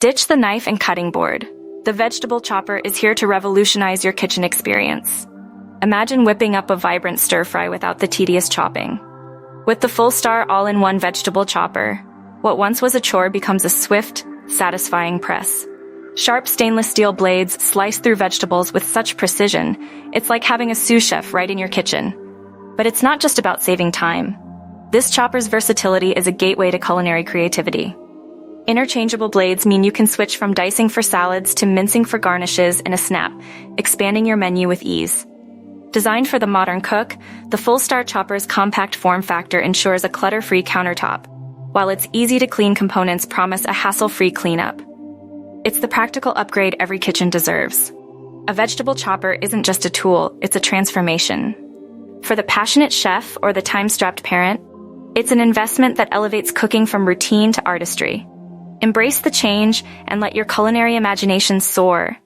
Ditch the knife and cutting board. The vegetable chopper is here to revolutionize your kitchen experience. Imagine whipping up a vibrant stir-fry without the tedious chopping. With the Fullstar all-in-one vegetable chopper, what once was a chore becomes a swift, satisfying press. Sharp stainless steel blades slice through vegetables with such precision, it's like having a sous chef right in your kitchen. But it's not just about saving time. This chopper's versatility is a gateway to culinary creativity. Interchangeable blades mean you can switch from dicing for salads to mincing for garnishes in a snap, expanding your menu with ease. Designed for the modern cook, the Fullstar chopper's compact form factor ensures a clutter-free countertop, while its easy-to-clean components promise a hassle-free cleanup. It's the practical upgrade every kitchen deserves. A vegetable chopper isn't just a tool, it's a transformation. For the passionate chef or the time-strapped parent, it's an investment that elevates cooking from routine to artistry. Embrace the change and let your culinary imagination soar.